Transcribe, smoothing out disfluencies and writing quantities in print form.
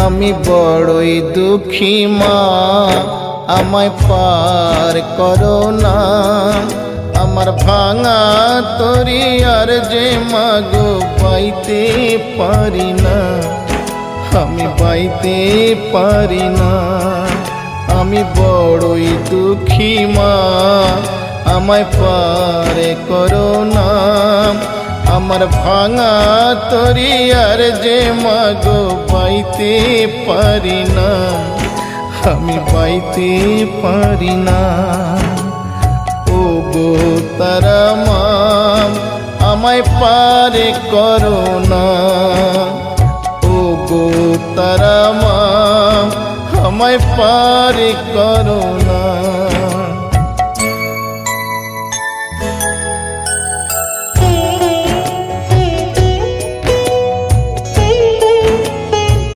আমি বড়ই দুঃখী মা, আমায় পার করো না। আমার ভাঙা তরি আর যে মাগো পাইতে পারি না, আমি পাইতে পারি না। আমি বড়ই দুঃখী মা, আমায় পার করো না। আমার ভাঙা তরি আর যে মাগো পাইতে পারি না, আমি পাইতে পারি না। ও গো তারা মা, আমায় পার করো না। ও গো তারা মা, আমায় পার করো না।